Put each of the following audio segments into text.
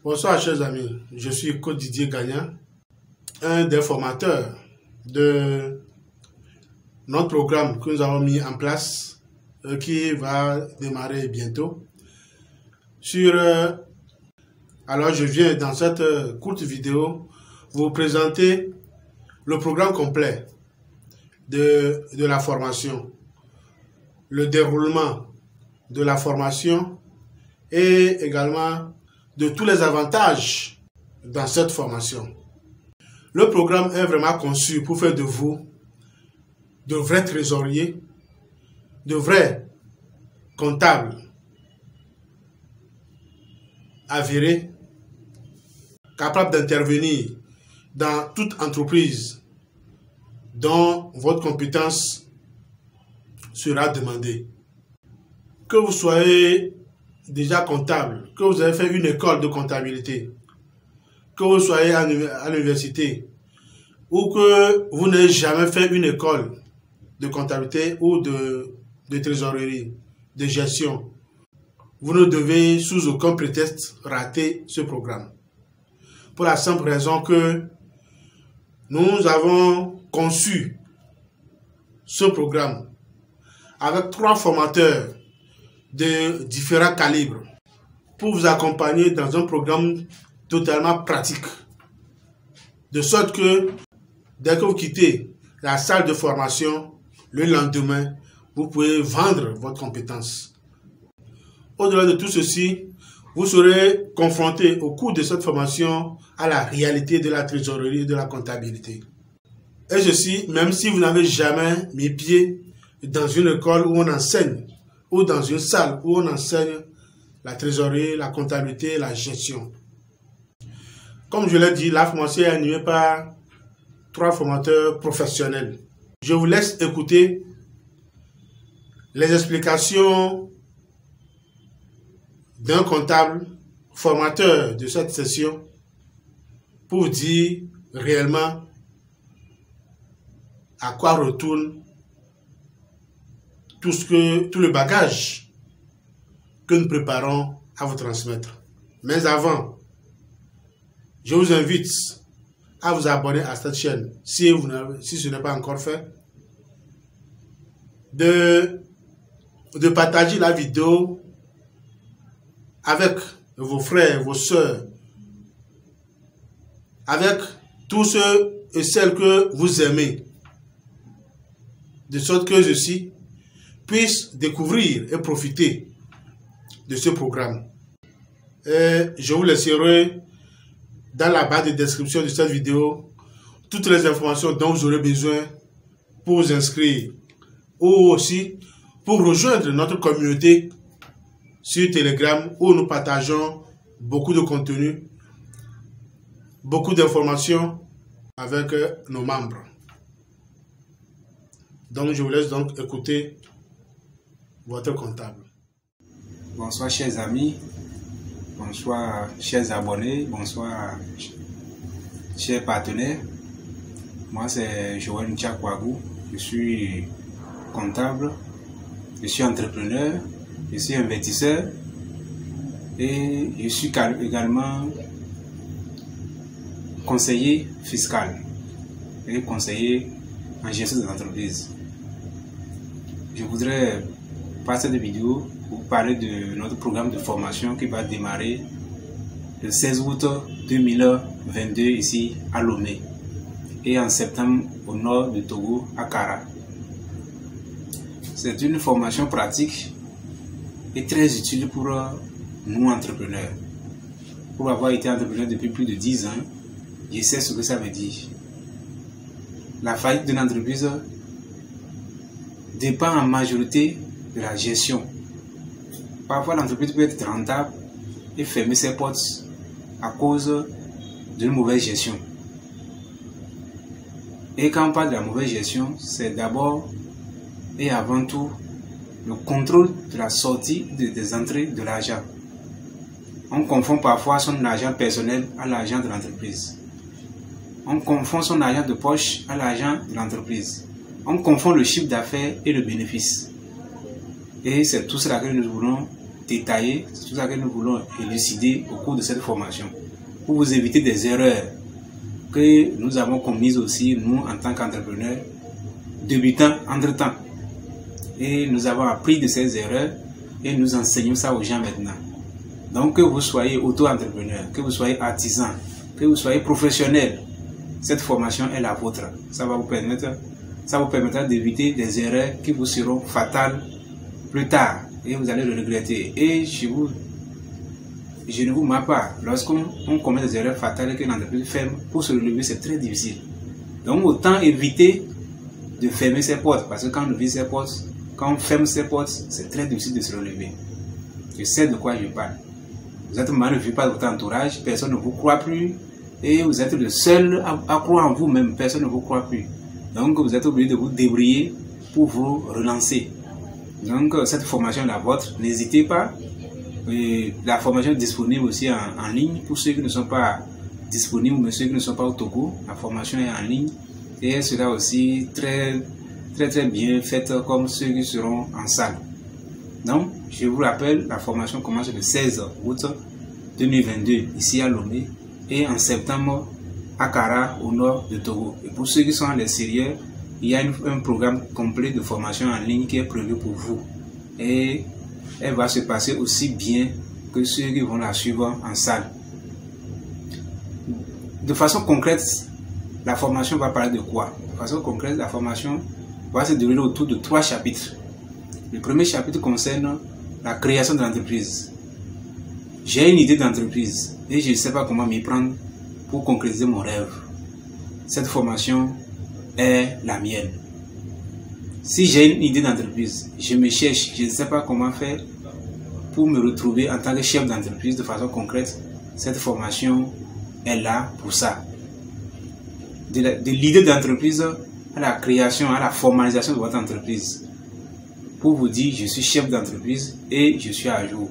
Bonsoir chers amis, je suis Côte Didier Gagnan, un des formateurs de notre programme que nous avons mis en place, qui va démarrer bientôt. Alors je viens dans cette courte vidéo vous présenter le programme complet de la formation, le déroulement de la formation et également de tous les avantages dans cette formation. Le programme est vraiment conçu pour faire de vous de vrais trésoriers, de vrais comptables avérés, capables d'intervenir dans toute entreprise dont votre compétence sera demandée. Que vous soyez déjà comptable, que vous avez fait une école de comptabilité, que vous soyez à l'université ou que vous n'ayez jamais fait une école de comptabilité ou de trésorerie, de gestion, vous ne devez sous aucun prétexte rater ce programme. Pour la simple raison que nous avons conçu ce programme avec 3 formateurs de différents calibres pour vous accompagner dans un programme totalement pratique. De sorte que dès que vous quittez la salle de formation, le lendemain, vous pouvez vendre votre compétence. Au-delà de tout ceci, vous serez confronté au cours de cette formation à la réalité de la trésorerie et de la comptabilité. Et ceci, même si vous n'avez jamais mis pied dans une école où on enseigne, ou dans une salle où on enseigne la trésorerie, la comptabilité, la gestion. Comme je l'ai dit, la formation est animée par 3 formateurs professionnels. Je vous laisse écouter les explications d'un comptable formateur de cette session pour vous dire réellement à quoi retourne tout le bagage que nous préparons à vous transmettre. Mais avant, je vous invite à vous abonner à cette chaîne si ce n'est pas encore fait, de partager la vidéo avec vos frères, vos sœurs, avec tous ceux et celles que vous aimez, de sorte que ceux-ci puissent découvrir et profiter de ce programme. Et je vous laisserai dans la barre de description de cette vidéo toutes les informations dont vous aurez besoin pour vous inscrire ou aussi pour rejoindre notre communauté sur Telegram où nous partageons beaucoup de contenu, beaucoup d'informations avec nos membres. Donc je vous laisse donc écouter votre comptable. Bonsoir chers amis, bonsoir chers abonnés, bonsoir chers partenaires. Moi c'est Joël Nchakwagou, je suis comptable, je suis entrepreneur, je suis investisseur et je suis également conseiller fiscal et conseiller en gestion d'entreprise. Je voudrais par cette vidéo vous parler de notre programme de formation qui va démarrer le 16 août 2022 ici à Lomé et en septembre au nord de Togo à Kara. C'est une formation pratique et très utile pour nous entrepreneurs. Pour avoir été entrepreneur depuis plus de 10 ans, je sais ce que ça veut dire. La faillite d'une entreprise dépend en majorité de la gestion. Parfois, l'entreprise peut être rentable et fermer ses portes à cause d'une mauvaise gestion. Et quand on parle de la mauvaise gestion, c'est d'abord et avant tout le contrôle de la sortie des entrées de l'argent. On confond parfois son argent personnel à l'argent de l'entreprise. On confond son argent de poche à l'argent de l'entreprise. On confond le chiffre d'affaires et le bénéfice. Et c'est tout cela que nous voulons détaillé. C'est tout ça que nous voulons élucider au cours de cette formation. Pour vous éviter des erreurs que nous avons commises aussi, nous, en tant qu'entrepreneurs, débutants entre-temps. Et nous avons appris de ces erreurs et nous enseignons ça aux gens maintenant. Donc, que vous soyez auto-entrepreneur, que vous soyez artisan, que vous soyez professionnel, cette formation est la vôtre. Ça vous permettra d'éviter des erreurs qui vous seront fatales plus tard et vous allez le regretter. Et je ne vous mens pas, lorsqu'on commet des erreurs fatales que l'entreprise ferme, pour se relever, c'est très difficile. Donc, autant éviter de fermer ses portes, parce que quand on vide ses portes, quand on ferme ses portes, c'est très difficile de se relever. Je sais de quoi je parle. Vous êtes mal vu par votre entourage, personne ne vous croit plus, et vous êtes le seul à croire en vous-même, personne ne vous croit plus. Donc, vous êtes obligé de vous débrouiller pour vous relancer. Donc, cette formation est la vôtre, n'hésitez pas. Et la formation est disponible aussi en ligne pour ceux qui ne sont pas disponibles, mais ceux qui ne sont pas au Togo. La formation est en ligne et elle sera aussi très bien faite comme ceux qui seront en salle. Donc, je vous rappelle, la formation commence le 16 août 2022 ici à Lomé et en septembre à Kara au nord de Togo. Et pour ceux qui sont à l'extérieur, il y a un programme complet de formation en ligne qui est prévu pour vous. Et elle va se passer aussi bien que ceux qui vont la suivre en salle. De façon concrète, la formation va parler de quoi? De façon concrète, la formation va se dérouler autour de 3 chapitres. Le premier chapitre concerne la création de l'entreprise. J'ai une idée d'entreprise et je ne sais pas comment m'y prendre pour concrétiser mon rêve. Cette formation est la mienne. Si j'ai une idée d'entreprise, je me cherche, je ne sais pas comment faire pour me retrouver en tant que chef d'entreprise de façon concrète, cette formation est là pour ça. De l'idée d'entreprise à la création, à la formalisation de votre entreprise. Pour vous dire, je suis chef d'entreprise et je suis à jour.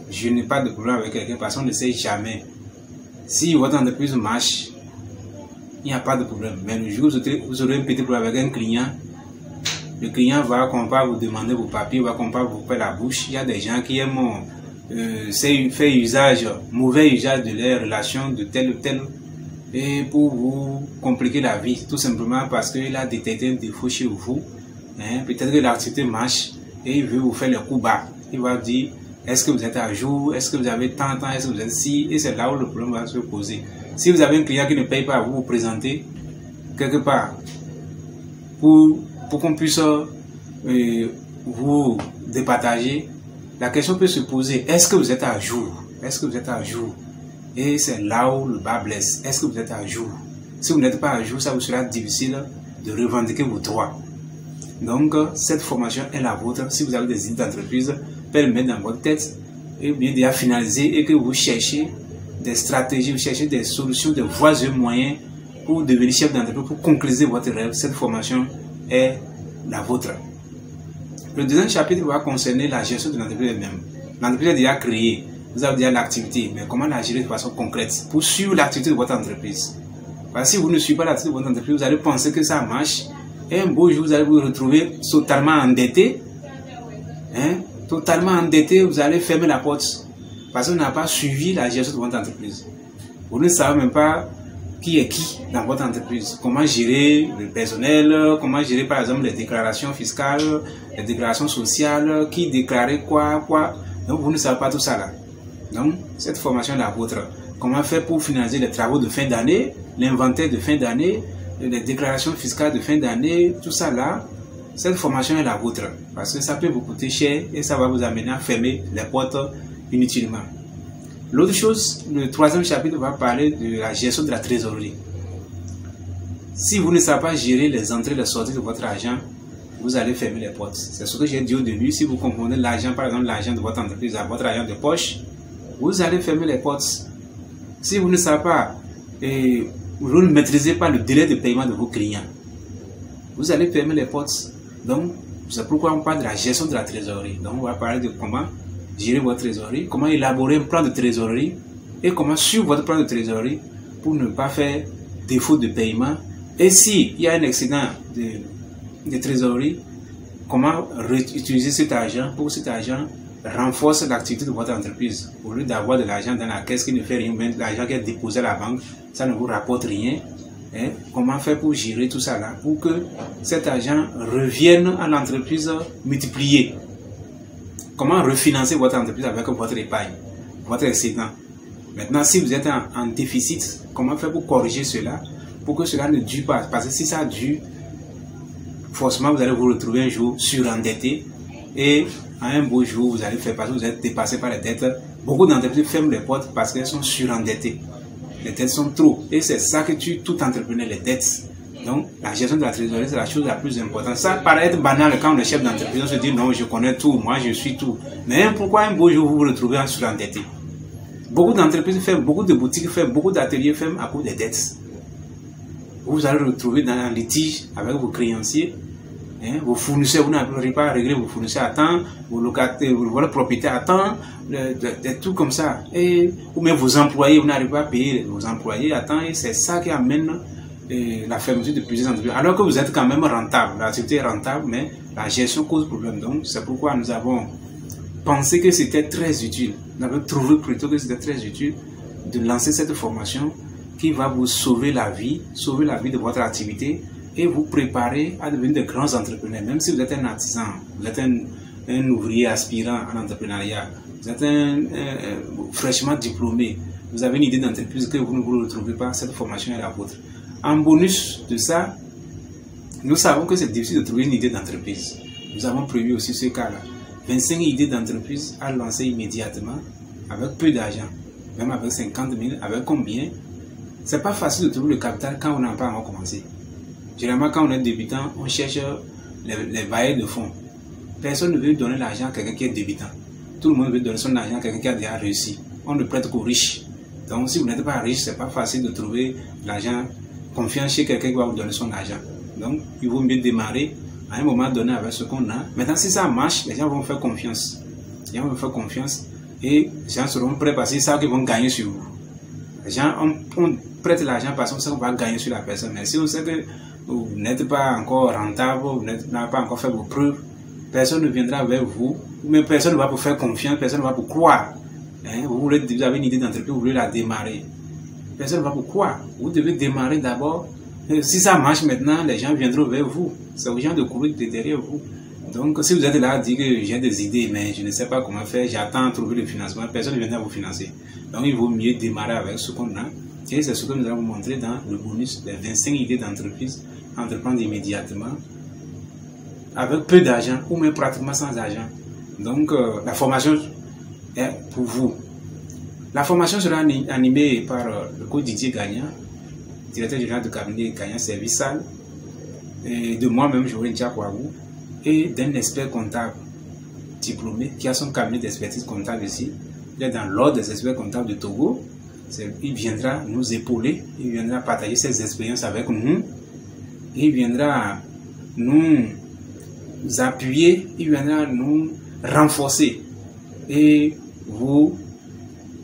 Je n'ai pas de problème avec quelqu'un parce qu'on ne sait jamais. Si votre entreprise marche, il n'y a pas de problème. Mais le jour où vous aurez un petit problème avec un client, le client va comme pas vous demander vos papiers, va comme pas vous faire la bouche. Il y a des gens qui aiment faire mauvais usage de leurs relations de tel ou tel, et pour vous compliquer la vie, tout simplement parce qu'il a détecté un défaut chez vous. Peut-être que l'activité marche et il veut vous faire le coup bas. Il va dire, est-ce que vous êtes à jour, est-ce que vous avez tant de temps, est-ce que vous êtes si, et c'est là où le problème va se poser. Si vous avez un client qui ne paye pas, vous vous présentez quelque part pour qu'on puisse vous départager, la question peut se poser, est-ce que vous êtes à jour? Est-ce que vous êtes à jour? Et c'est là où le bas blesse. Est-ce que vous êtes à jour? Si vous n'êtes pas à jour, ça vous sera difficile de revendiquer vos droits. Donc, cette formation est la vôtre. Si vous avez des idées d'entreprise, faites le mettre dans votre tête et bien déjà finaliser et que vous cherchez des stratégies, vous cherchez des solutions, des voies et moyens pour devenir chef d'entreprise, pour concrétiser votre rêve. Cette formation est la vôtre. Le deuxième chapitre va concerner la gestion de l'entreprise elle-même. L'entreprise est déjà créée, vous avez déjà l'activité, mais comment la gérer de façon concrète pour suivre l'activité de votre entreprise. Parce que si vous ne suivez pas l'activité de votre entreprise, vous allez penser que ça marche et un beau jour vous allez vous retrouver totalement endetté. Totalement endetté, vous allez fermer la porte parce que vous n'avez pas suivi la gestion de votre entreprise. Vous ne savez même pas qui est qui dans votre entreprise, comment gérer le personnel, comment gérer par exemple les déclarations fiscales, les déclarations sociales, qui déclarer quoi. Donc vous ne savez pas tout ça là. Donc cette formation est la vôtre. Comment faire pour finaliser les travaux de fin d'année, l'inventaire de fin d'année, les déclarations fiscales de fin d'année, tout ça là. Cette formation est la vôtre parce que ça peut vous coûter cher et ça va vous amener à fermer les portes inutilement. L'autre chose, le troisième chapitre va parler de la gestion de la trésorerie. Si vous ne savez pas gérer les entrées et les sorties de votre argent, vous allez fermer les portes. C'est ce que j'ai dit au début. Si vous confondez l'argent, par exemple l'argent de votre entreprise à votre argent de poche, vous allez fermer les portes. Si vous ne savez pas et vous ne maîtrisez pas le délai de paiement de vos clients, vous allez fermer les portes. Donc, c'est pourquoi on parle de la gestion de la trésorerie. Donc, on va parler de comment gérer votre trésorerie, comment élaborer un plan de trésorerie et comment suivre votre plan de trésorerie pour ne pas faire défaut de paiement. Et s'il y a un excédent de trésorerie, comment utiliser cet argent pour que cet argent renforce l'activité de votre entreprise. Au lieu d'avoir de l'argent dans la caisse qui ne fait rien, même l'argent qui est déposé à la banque, ça ne vous rapporte rien. Hein? Comment faire pour gérer tout ça là, pour que cet argent revienne à l'entreprise multiplié? Comment refinancer votre entreprise avec votre épargne, votre excédent? Maintenant, si vous êtes en déficit, comment faire pour corriger cela, pour que cela ne dure pas? Parce que si ça dure, forcément vous allez vous retrouver un jour surendetté, et à un beau jour vous allez faire parce que vous êtes dépassé par les dettes. Beaucoup d'entreprises ferment les portes parce qu'elles sont surendettées. Les dettes sont trop, et c'est ça que tue tout entrepreneur, les dettes. Donc la gestion de la trésorerie, c'est la chose la plus importante. Ça paraît être banal quand on est chef d'entreprise, on se dit non, je connais tout, moi je suis tout. Mais pourquoi un beau jour vous vous retrouvez en surendetté? Beaucoup d'entreprises ferment, beaucoup de boutiques ferment, beaucoup d'ateliers ferment à cause des dettes. Vous allez retrouver dans un litige avec vos créanciers, hein, vos fournisseurs, vous n'arrivez pas à régler vos fournisseurs à temps, vos locataires, vos propriétaires à temps, des trucs comme ça. Et, ou même vos employés, vous n'arrivez pas à payer vos employés à temps, et c'est ça qui amène la fermeture de plusieurs entreprises. Alors que vous êtes quand même rentable, l'activité est rentable, mais la gestion cause problème. Donc c'est pourquoi nous avons pensé que c'était très utile, nous avons trouvé plutôt que c'était très utile de lancer cette formation qui va vous sauver la vie de votre activité et vous préparer à devenir de grands entrepreneurs. Même si vous êtes un artisan, vous êtes un ouvrier aspirant à l'entrepreneuriat, vous êtes fraîchement diplômé, vous avez une idée d'entreprise que vous ne vous retrouvez pas, cette formation est la vôtre. En bonus de ça, nous savons que c'est difficile de trouver une idée d'entreprise. Nous avons prévu aussi ce cas-là. 25 idées d'entreprise à lancer immédiatement avec peu d'argent, même avec 50 000, avec combien? C'est pas facile de trouver le capital quand on n'a pas encore commencé. Généralement, quand on est débutant, on cherche les bailleurs de fonds. Personne ne veut donner l'argent à quelqu'un qui est débutant. Tout le monde veut donner son argent à quelqu'un qui a déjà réussi. On ne prête qu'aux riches. Donc, si vous n'êtes pas riche, c'est pas facile de trouver l'argent, confiance chez quelqu'un qui va vous donner son argent. Donc, il vaut mieux démarrer à un moment donné avec ce qu'on a. Maintenant, si ça marche, les gens vont faire confiance. Les gens vont faire confiance et les gens seront prêts parce qu'ils savent qu'ils vont gagner sur vous. Les gens, on prête l'argent parce qu'on sait qu'on va gagner sur la personne. Mais si on sait que vous n'êtes pas encore rentable, vous n'avez pas encore fait vos preuves, personne ne viendra vers vous, mais personne ne va vous faire confiance, personne ne va vous croire. Hein? Vous avez une idée d'entreprise, vous voulez la démarrer. Personne ne va vous croire. Vous devez démarrer d'abord. Si ça marche maintenant, les gens viendront vers vous. C'est aux gens de courir derrière vous. Donc, si vous êtes là à dire que j'ai des idées, mais je ne sais pas comment faire, j'attends à trouver le financement, personne ne viendra vous financer. Donc, il vaut mieux démarrer avec ce qu'on a. Et c'est ce que nous allons vous montrer dans le bonus, les 25 idées d'entreprise, entreprendre immédiatement, avec peu d'argent, ou même pratiquement sans argent. Donc, la formation est pour vous. La formation sera animée par le coach Didier Gagnan, directeur général de cabinet Gagnan Service Salle, et de moi-même, Joël Diakouabou, et d'un expert comptable diplômé qui a son cabinet d'expertise comptable ici. Il est dans l'ordre des experts comptables de Togo. Il viendra nous épauler, il viendra partager ses expériences avec nous, il viendra nous appuyer, il viendra nous renforcer et vous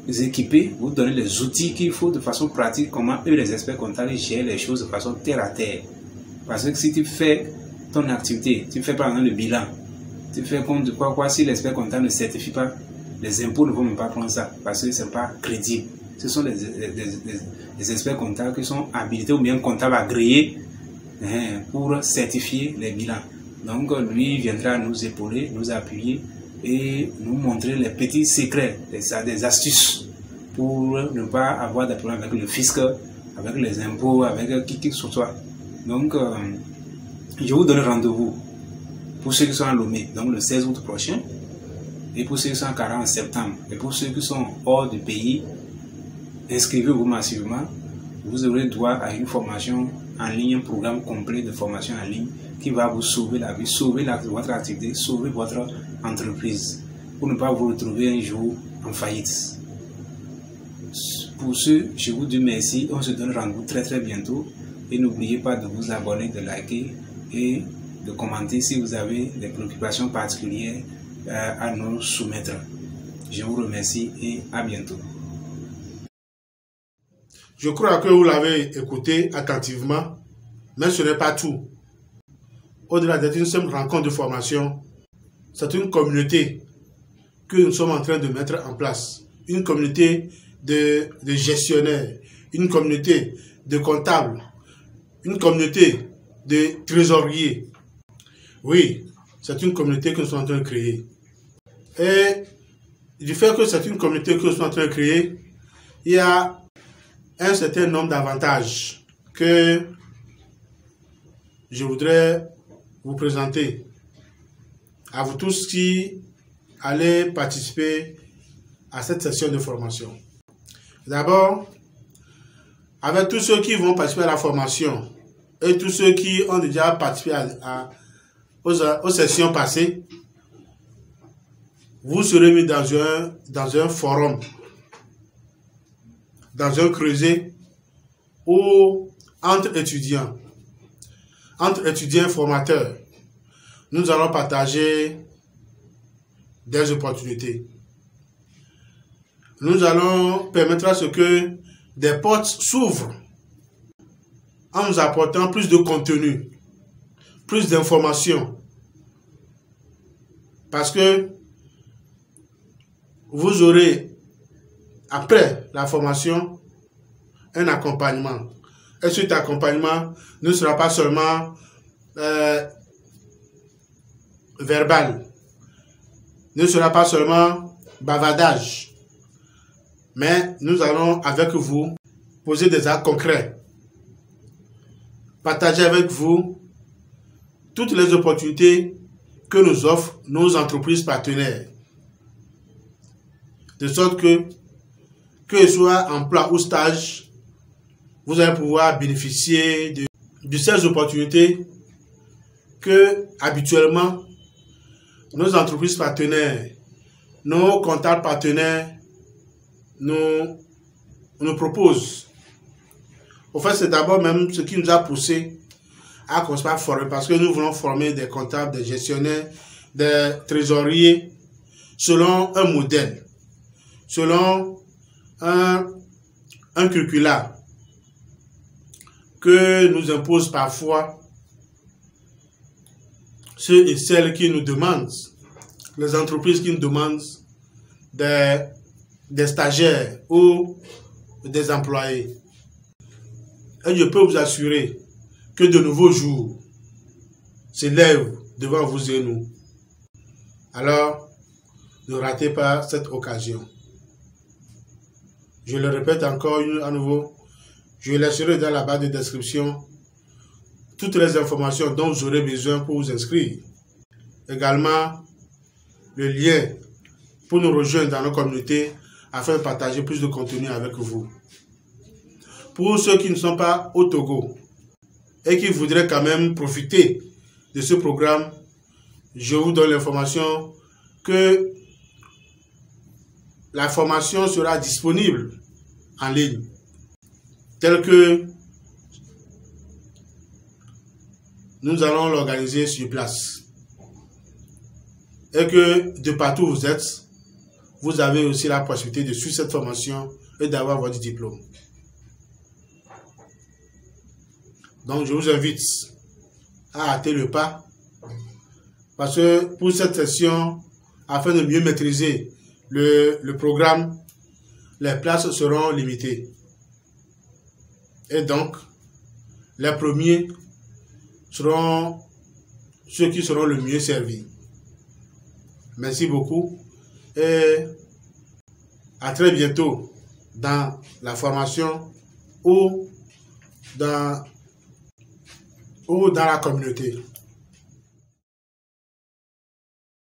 équiper, vous donner les outils qu'il faut de façon pratique, comment eux les experts comptables gèrent les choses de façon terre à terre. Parce que si tu fais ton activité, tu fais par exemple le bilan, tu fais compte de quoi si l'expert comptable ne certifie pas, les impôts ne vont même pas prendre ça parce que ce n'est pas crédible. Ce sont des experts comptables qui sont habilités ou bien comptables agréés pour certifier les bilans. Donc lui viendra nous épauler, nous appuyer et nous montrer les petits secrets, des astuces pour ne pas avoir de problème avec le fisc, avec les impôts, avec qui que ce soit. Donc je vous donne rendez-vous pour ceux qui sont à Lomé, donc le 16 août prochain, et pour ceux qui sont à Kara en septembre, et pour ceux qui sont hors du pays, inscrivez-vous massivement. Vous aurez droit à une formation en ligne, un programme complet de formation en ligne qui va vous sauver la vie, sauver votre activité, sauver votre entreprise pour ne pas vous retrouver un jour en faillite. Pour ce, je vous dis merci. On se donne rendez-vous très bientôt et n'oubliez pas de vous abonner, de liker et de commenter si vous avez des préoccupations particulières à nous soumettre. Je vous remercie et à bientôt. Je crois que vous l'avez écouté attentivement, mais ce n'est pas tout. Au-delà d'être une simple rencontre de formation, c'est une communauté que nous sommes en train de mettre en place. Une communauté de gestionnaires, une communauté de comptables, une communauté de trésoriers. Oui, c'est une communauté que nous sommes en train de créer. Et du fait que c'est une communauté que nous sommes en train de créer, il y a un certain nombre d'avantages que je voudrais vous présenter à vous tous qui allez participer à cette session de formation. D'abord, avec tous ceux qui vont participer à la formation et tous ceux qui ont déjà participé aux sessions passées, vous serez mis dans un forum, dans un creuset où entre étudiants formateurs, nous allons partager des opportunités. Nous allons permettre à ce que des portes s'ouvrent en nous apportant plus de contenu, plus d'informations. Parce que vous aurez, après la formation, un accompagnement. Et cet accompagnement ne sera pas seulement verbal, ne sera pas seulement bavardage, mais nous allons avec vous poser des actes concrets, partager avec vous toutes les opportunités que nous offrent nos entreprises partenaires, de sorte que ce soit emploi ou stage, vous allez pouvoir bénéficier de ces opportunités que habituellement nos entreprises partenaires, nos comptables partenaires nous proposent. En fait, c'est d'abord même ce qui nous a poussé à commencer à former, parce que nous voulons former des comptables, des gestionnaires, des trésoriers selon un modèle, selon un curricula que nous imposent parfois ceux et celles qui nous demandent, les entreprises qui nous demandent des stagiaires ou des employés. Et je peux vous assurer que de nouveaux jours s'élèvent devant vous et nous. Alors, ne ratez pas cette occasion. Je le répète encore à nouveau, je laisserai dans la barre de description toutes les informations dont vous aurez besoin pour vous inscrire. Également, le lien pour nous rejoindre dans nos communautés afin de partager plus de contenu avec vous. Pour ceux qui ne sont pas au Togo et qui voudraient quand même profiter de ce programme, je vous donne l'information que la formation sera disponible en ligne, telle que nous allons l'organiser sur place. Et que de partout où vous êtes, vous avez aussi la possibilité de suivre cette formation et d'avoir votre diplôme. Donc je vous invite à hâter le pas, parce que pour cette session, afin de mieux maîtriser le programme, les places seront limitées. Et donc, les premiers seront ceux qui seront le mieux servis. Merci beaucoup et à très bientôt dans la formation ou dans la communauté.